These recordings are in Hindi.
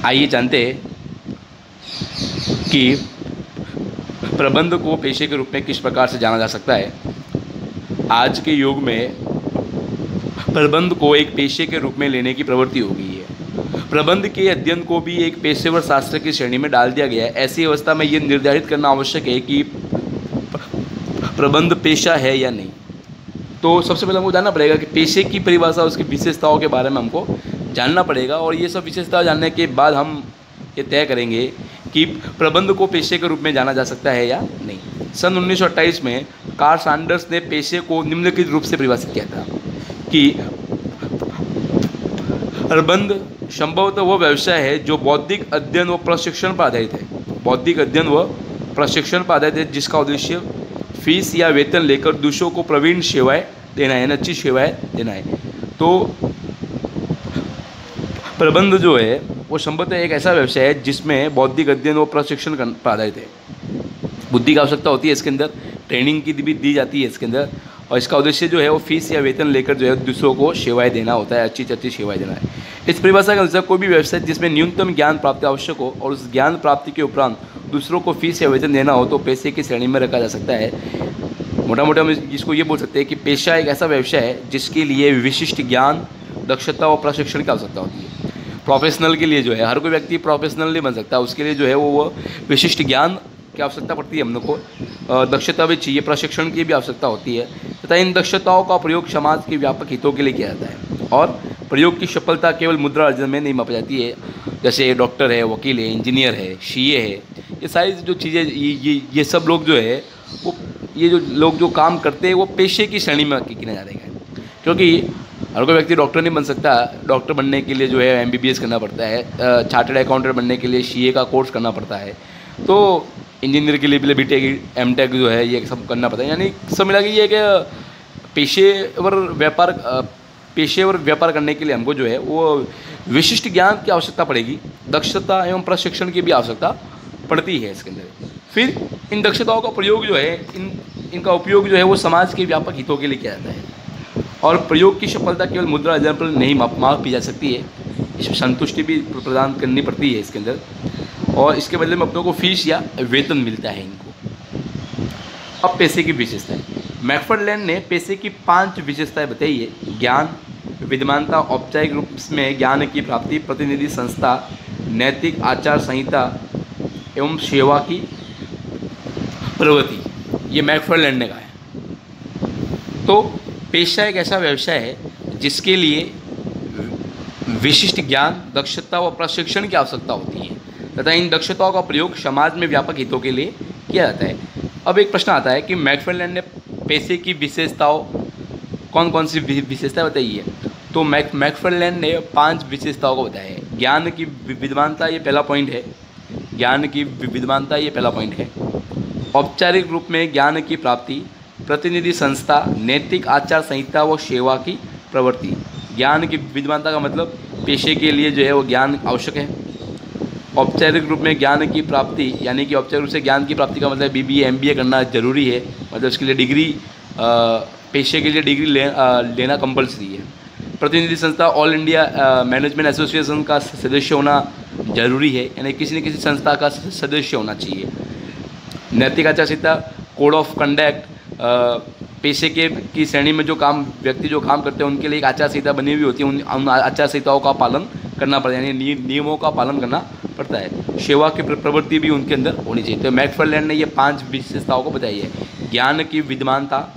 आइए जानते हैं कि प्रबंध को पेशे के रूप में किस प्रकार से जाना जा सकता है। आज के युग में प्रबंध को एक पेशे के रूप में लेने की प्रवृत्ति हो गई है। प्रबंध के अध्ययन को भी एक पेशेवर शास्त्र की श्रेणी में डाल दिया गया है। ऐसी अवस्था में ये निर्धारित करना आवश्यक है कि प्रबंध पेशा है या नहीं। तो सबसे पहले हमको जानना पड़ेगा कि पेशे की परिभाषा, उसकी विशेषताओं के बारे में हमको जानना पड़ेगा, और ये सब विशेषता जानने के बाद हम ये तय करेंगे कि प्रबंध को पेशे के रूप में जाना जा सकता है या नहीं। सन 1928 में कार्ल सैंडर्स ने पेशे को निम्नलिखित रूप से परिभाषित किया था कि प्रबंध संभवतः वह व्यवसाय है जो बौद्धिक अध्ययन व प्रशिक्षण पर आधारित है। बौद्धिक अध्ययन व प्रशिक्षण पर आधारित है, जिसका उद्देश्य फीस या वेतन लेकर दूसरों को प्रवीण सेवाएं देना है, अच्छी सेवाएं देना है। तो प्रबंध जो है वो संभवतः एक ऐसा व्यवसाय है जिसमें बौद्धिक अध्ययन व प्रशिक्षण पर आधारित है। बुद्धि की आवश्यकता होती है इसके अंदर, ट्रेनिंग की भी दी जाती है इसके अंदर, और इसका उद्देश्य जो है वो फीस या वेतन लेकर जो है दूसरों को सेवाएं देना होता है, अच्छी से अच्छी सेवाएं देना है। इस परिभाषा के अनुसार कोई भी व्यवसाय जिसमें न्यूनतम ज्ञान प्राप्ति आवश्यक हो और उस ज्ञान प्राप्ति के उपरांत दूसरों को फीस या वेतन देना हो तो पेशे की श्रेणी में रखा जा सकता है। मोटा मोटा हम इसको ये बोल सकते हैं कि पेशा एक ऐसा व्यवसाय है जिसके लिए विशिष्ट ज्ञान, दक्षता और प्रशिक्षण की आवश्यकता होती है। प्रोफेशनल के लिए जो है, हर कोई व्यक्ति प्रोफेशनल नहीं बन सकता, उसके लिए जो है वो विशिष्ट ज्ञान की आवश्यकता पड़ती है। हम लोग को दक्षता भी चाहिए, प्रशिक्षण की भी आवश्यकता होती है तथा इन दक्षताओं का प्रयोग समाज के व्यापक हितों के लिए किया जाता है। और प्रयोग की सफलता केवल मुद्रा अर्जन में नहीं मापी जाती है। जैसे डॉक्टर है, वकील है, इंजीनियर है, सीए है, ये सारी जो चीज़ें ये सब लोग जो है वो ये जो लोग जो काम करते हैं वो पेशे की श्रेणी में गिने जा रहे हैं। क्योंकि हर कोई व्यक्ति डॉक्टर नहीं बन सकता। डॉक्टर बनने के लिए जो है MBBS करना पड़ता है, चार्टर्ड अकाउंटेंट बनने के लिए CA का कोर्स करना पड़ता है, तो इंजीनियर के लिए BTech M.Tech जो है ये सब करना पड़ता है। यानी सब मिला के ये कि पेशेवर व्यापार करने के लिए हमको जो है वो विशिष्ट ज्ञान की आवश्यकता पड़ेगी, दक्षता एवं प्रशिक्षण की भी आवश्यकता पड़ती है इसके अंदर। फिर इन दक्षताओं का प्रयोग जो है इनका उपयोग जो है वो समाज के व्यापक हितों के लिए किया जाता है। और प्रयोग की सफलता केवल मुद्रा अर्जन पर नहीं मापी जा सकती है, इसमें संतुष्टि भी प्रदान करनी पड़ती है इसके अंदर, और इसके बदले में अपनों को फीस या वेतन मिलता है इनको। अब पेशे की विशेषताएं। मैकफर्लेन ने पेशे की 5 विशेषताएं बताई है। ज्ञान, विद्यमानता, औपचारिक रूप में ज्ञान की प्राप्ति, प्रतिनिधि संस्था, नैतिक आचार संहिता एवं सेवा की प्रवृत्ति। ये मैकफर्लेन ने कहा है। तो पेशा एक ऐसा व्यवसाय है जिसके लिए विशिष्ट ज्ञान, दक्षता व प्रशिक्षण की आवश्यकता होती है तथा इन दक्षताओं का प्रयोग समाज में व्यापक हितों के लिए किया जाता है। अब एक प्रश्न आता है कि मैकफर्लेन ने पेशे की विशेषताओं कौन कौन सी विशेषताएं बताई है। तो मैकफर्लेन ने 5 विशेषताओं को बताया है। ज्ञान की विद्यमानता, ये पहला पॉइंट है। ज्ञान की विद्यमानता, ये पहला पॉइंट है। औपचारिक रूप में ज्ञान की प्राप्ति, प्रतिनिधि संस्था, नैतिक आचार संहिता व सेवा की प्रवृत्ति। ज्ञान की विद्यमानता का मतलब पेशे के लिए जो है वो ज्ञान आवश्यक है। औपचारिक रूप में ज्ञान की प्राप्ति, यानी कि औपचारिक रूप से ज्ञान की प्राप्ति का मतलब BBA MBA करना जरूरी है, मतलब उसके लिए डिग्री, पेशे के लिए डिग्री लेना कंपलसरी है। प्रतिनिधि संस्था ऑल इंडिया मैनेजमेंट एसोसिएशन का सदस्य होना जरूरी है, यानी किसी न किसी संस्था का सदस्य होना चाहिए। नैतिक आचार संहिता, कोड ऑफ कंडक्ट, पेशे की श्रेणी में जो व्यक्ति जो काम करते हैं उनके लिए एक आचार संहिता बनी हुई होती है। उन आचार संहिताओं का पालन करना पड़ता है, यानी नियमों का पालन करना पड़ता है। सेवा की प्रवृत्ति भी उनके अंदर होनी चाहिए। तो मैकफर्लेन ने ये 5 विशेषताओं को बताई है। ज्ञान की विद्यमानता,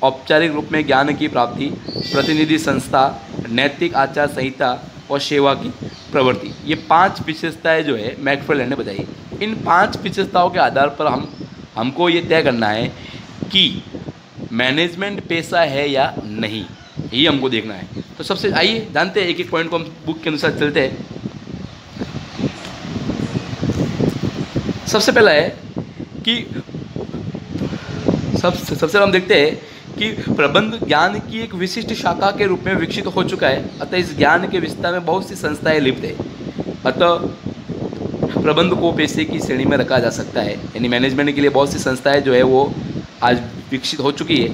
औपचारिक रूप में ज्ञान की प्राप्ति, प्रतिनिधि संस्था, नैतिक आचार संहिता और सेवा की प्रवृत्ति। ये 5 विशेषताएं जो है मैकफर्लेन ने बताई। इन 5 विशेषताओं के आधार पर हमको ये तय करना है कि मैनेजमेंट पेशा है या नहीं, ये हमको देखना है। तो सबसे आइए जानते हैं, एक एक पॉइंट को हम बुक के अनुसार चलते हैं। सबसे पहला है कि सबसे पहले हम देखते हैं कि प्रबंध ज्ञान की एक विशिष्ट शाखा के रूप में विकसित हो चुका है, अतः इस ज्ञान के विस्तार में बहुत सी संस्थाएं लिप्त है। अतः प्रबंध को पेशे की श्रेणी में रखा जा सकता है, यानी मैनेजमेंट के लिए बहुत सी संस्थाएं जो है वो आज विकसित हो चुकी है।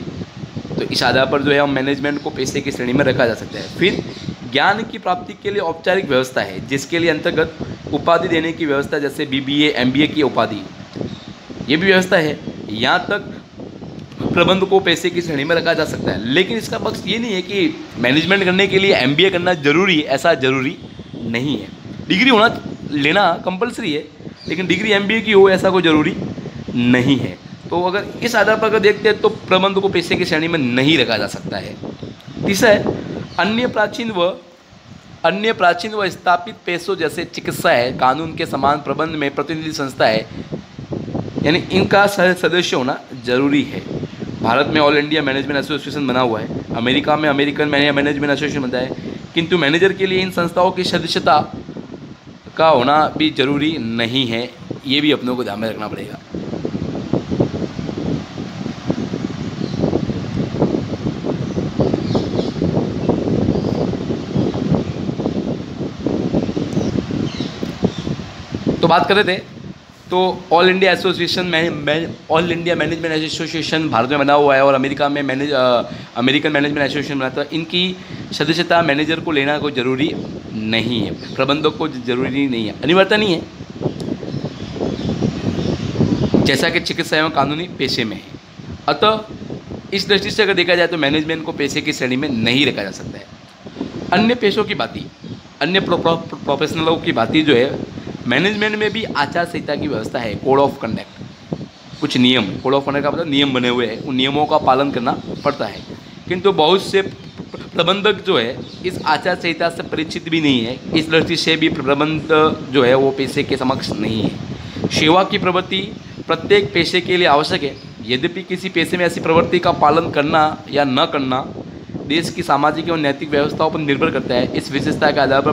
तो इस आधार पर जो है हम मैनेजमेंट को पेशे की श्रेणी में रखा जा सकता है। फिर ज्ञान की प्राप्ति के लिए औपचारिक व्यवस्था है, जिसके लिए अंतर्गत उपाधि देने की व्यवस्था, जैसे BBA MBA की उपाधि, ये भी व्यवस्था है। यहाँ तक प्रबंध को पैसे की श्रेणी में रखा जा सकता है। लेकिन इसका पक्ष ये नहीं है कि मैनेजमेंट करने के लिए MBA करना जरूरी है, ऐसा जरूरी नहीं है। डिग्री होना लेना कंपलसरी है, लेकिन डिग्री MBA की हो ऐसा कोई ज़रूरी नहीं है। तो अगर इस आधार पर अगर देखते हैं तो प्रबंध को पैसे की श्रेणी में नहीं रखा जा सकता है। तीसरा है अन्य प्राचीन व स्थापित पेशों जैसे चिकित्सा है, कानून के समान प्रबंध में प्रतिनिधि संस्था है, यानी इनका सदस्य होना जरूरी है। भारत में ऑल इंडिया मैनेजमेंट एसोसिएशन बना हुआ है, अमेरिका में अमेरिकन मैनेजमेंट एसोसिएशन बनता है, किंतु मैनेजर के लिए इन संस्थाओं की सदस्यता का होना भी जरूरी नहीं है। ये भी अपनों को ध्यान में रखना पड़ेगा। तो बात कर रहे थे तो all India management association Bharat में बना हुआ है और अमेरिका में अमेरिकन मैनेजमेंट एसोसिएशन बना। तो इनकी सदस्यता मैनेजर को लेना कोई ज़रूरी नहीं है, प्रबंधक को जरूरी नहीं है, अनिवार्यता नहीं है, जैसा कि चिकित्सा एवं कानूनी पेशे में है। अतः इस दृष्टि से अगर देखा जाए तो मैनेजमेंट को पेशे की श्रेणी में नहीं रखा जा सकता है। अन्य पेशों की बाती, अन्य प्रोफेशनलों की बाती जो है, मैनेजमेंट में भी आचार संहिता की व्यवस्था है, कोड ऑफ कंडक्ट, कुछ नियम, कोड ऑफ कंडक्ट का मतलब नियम बने हुए हैं, उन नियमों का पालन करना पड़ता है। किंतु बहुत से प्रबंधक जो है इस आचार संहिता से परिचित भी नहीं है, इस दृष्टि से भी प्रबंध जो है वो पेशे के समक्ष नहीं है। सेवा की प्रवृत्ति प्रत्येक पेशे के लिए आवश्यक है, यद्यपि किसी पेशे में ऐसी प्रवृत्ति का पालन करना या न करना देश की सामाजिक एवं नैतिक व्यवस्थाओं पर निर्भर करता है। इस विशेषता के आधार पर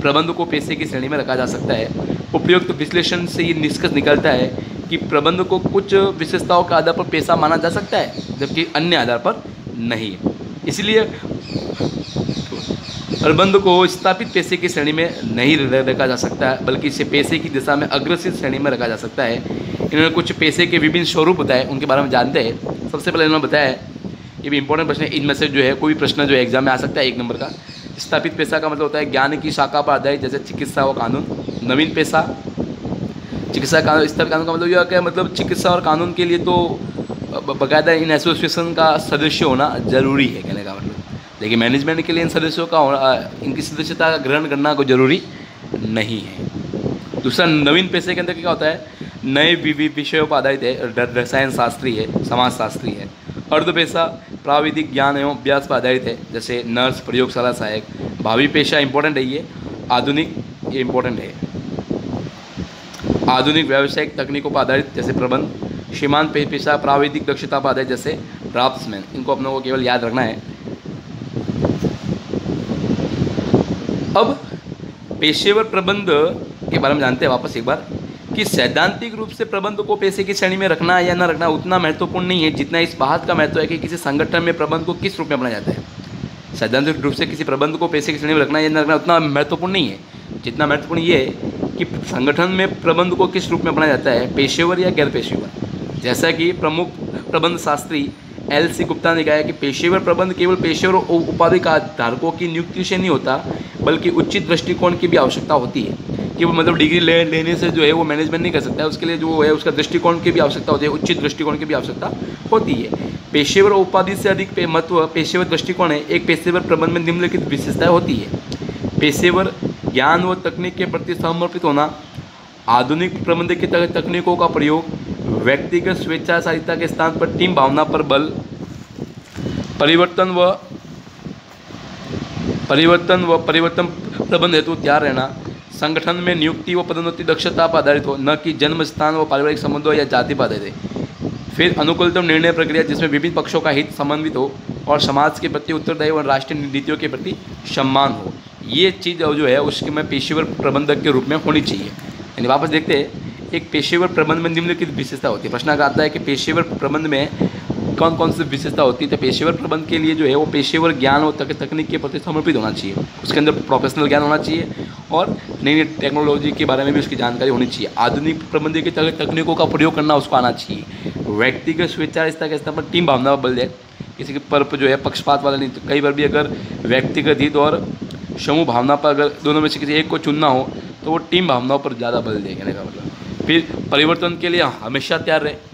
प्रबंध को पेशे की श्रेणी में रखा जा सकता है। उपयुक्त विश्लेषण से ये निष्कर्ष निकलता है कि प्रबंध को कुछ विशेषताओं के आधार पर पेशा माना जा सकता है, जबकि अन्य आधार पर नहीं। इसलिए प्रबंध को स्थापित पेशे की श्रेणी में नहीं रखा जा सकता है, बल्कि इसे पेशे की दिशा में अग्रसित श्रेणी में रखा जा सकता है। इन्होंने कुछ पेशे के विभिन्न स्वरूप बताए, उनके बारे में जानते हैं। सबसे पहले इन्होंने बताया, ये भी इंपॉर्टेंट प्रश्न है, इनमें से जो है कोई भी प्रश्न जो है एग्जाम में आ सकता है 1 नंबर का। स्थापित पेशा का मतलब होता है ज्ञान की शाखा पर आधारित, जैसे चिकित्सा और कानून। नवीन पेशा, चिकित्सा कानून, स्थापित कानून का मतलब यह क्या है, मतलब चिकित्सा और कानून के लिए तो बाकायदा इन एसोसिएशन का सदस्य होना जरूरी है, कहने का मतलब। लेकिन मैनेजमेंट के लिए इन सदस्यों का इनकी सदस्यता का ग्रहण करना कोई जरूरी नहीं है। दूसरा, नवीन पेशे के अंदर क्या होता है, नए विषयों पर आधारित है, रसायन शास्त्री है, समाजशास्त्री है। अर्ध पेशा प्राविधिक ज्ञान एवं अभ्यास पर आधारित है, जैसे नर्स, प्रयोगशाला सहायक। भावी पेशा इंपॉर्टेंट है, ये आधुनिक, ये इंपॉर्टेंट है, आधुनिक व्यावसायिक तकनीकों पर आधारित, जैसे प्रबंध। सीमांत पेशा प्राविधिक दक्षता पर आधारित, जैसे ड्राफ्ट्समैन। इनको अपनों को केवल याद रखना है। अब पेशेवर प्रबंध के बारे में जानते हैं वापस एक बार, कि सैद्धांतिक रूप से प्रबंध को पेशे की श्रेणी में रखना या न रखना उतना महत्वपूर्ण नहीं है जितना इस बात का महत्व है कि किसी संगठन में प्रबंध को किस रूप में अपनाया जाता है। सैद्धांतिक रूप से किसी प्रबंध को पेशे की श्रेणी में रखना या न रखना उतना महत्वपूर्ण नहीं है, जितना महत्वपूर्ण ये है कि संगठन में प्रबंध को किस रूप में अपनाया जाता है, पेशेवर या गैर पेशेवर। जैसा कि प्रमुख प्रबंध शास्त्री LC गुप्ता ने कहा है कि पेशेवर प्रबंध केवल पेशेवर उपाधि का धारकों की नियुक्ति से नहीं होता, बल्कि उचित दृष्टिकोण की भी आवश्यकता होती है। कि वो मतलब डिग्री लेने से जो है वो मैनेजमेंट नहीं कर सकता है, उसके लिए जो है उसका दृष्टिकोण की भी आवश्यकता होती है, उचित दृष्टिकोण की भी आवश्यकता होती है। पेशेवर उपाधि से अधिक महत्व पेशेवर दृष्टिकोण है। एक पेशेवर प्रबंध में निम्नलिखित विशेषताएं होती है: पेशेवर ज्ञान व तकनीक के प्रति समर्पित होना, आधुनिक प्रबंध की तकनीकों का प्रयोग, व्यक्तिगत स्वेच्छाचारिता के स्थान पर टीम भावना पर बल, परिवर्तन प्रबंध हेतु तैयार रहना, संगठन में नियुक्ति व पदोन्नति दक्षता पर आधारित हो, न कि जन्म स्थान व पारिवारिक संबंधों या जाति पर आधारित है। फिर अनुकूलतम निर्णय प्रक्रिया जिसमें विभिन्न पक्षों का हित समन्वित हो और समाज के प्रति उत्तरदायी और राष्ट्रीय नीतियों के प्रति सम्मान हो। ये चीज़ जो है उसके में पेशेवर प्रबंधक के रूप में होनी चाहिए। यानी वापस देखते हैं, एक पेशेवर प्रबंध में निम्नलिखित विशेषता होती है। प्रश्न आता है कि पेशेवर प्रबंध में कौन कौन सी विशेषता होती है। तो पेशेवर प्रबंध के लिए जो है वो पेशेवर ज्ञान और तकनीक के प्रति समर्पित होना चाहिए, उसके अंदर प्रोफेशनल ज्ञान होना चाहिए और नई नई टेक्नोलॉजी के बारे में भी उसकी जानकारी होनी चाहिए। आधुनिक प्रबंध की तकनीकों का प्रयोग करना उसको आना चाहिए। व्यक्तिगत स्वेच्छा के स्तर पर टीम भावना पर बल है, किसी के पर जो है पक्षपात वाला नहीं। तो कई बार भी अगर व्यक्तिगत हित और समूह भावना पर अगर दोनों में से किसी एक को चुनना हो तो वो टीम भावनाओं पर ज़्यादा बल देगा, कहने का मतलब। फिर परिवर्तन के लिए हमेशा तैयार रहे।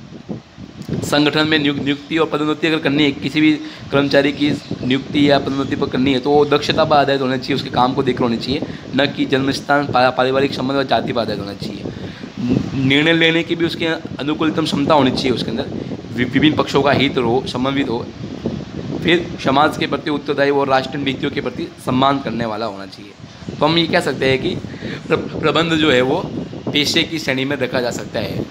संगठन में नियुक्ति और पदोन्नति अगर करनी है, किसी भी कर्मचारी की नियुक्ति या पदोन्नति पर करनी है, तो वो दक्षता पर आधारित होना चाहिए, उसके काम को देख होनी चाहिए, न कि जन्म स्थान, पारिवारिक संबंध और जाति पर आधारित होना चाहिए। निर्णय लेने की भी उसके अनुकूलतम क्षमता होनी चाहिए, उसके अंदर विभिन्न पक्षों का हित हो, समन्वित हो। फिर समाज के प्रति उत्तरदायी और राष्ट्रीय नीतियों के प्रति सम्मान करने वाला होना चाहिए। तो हम ये कह सकते हैं कि प्रबंध जो है वो पेशे की श्रेणी में रखा जा सकता है।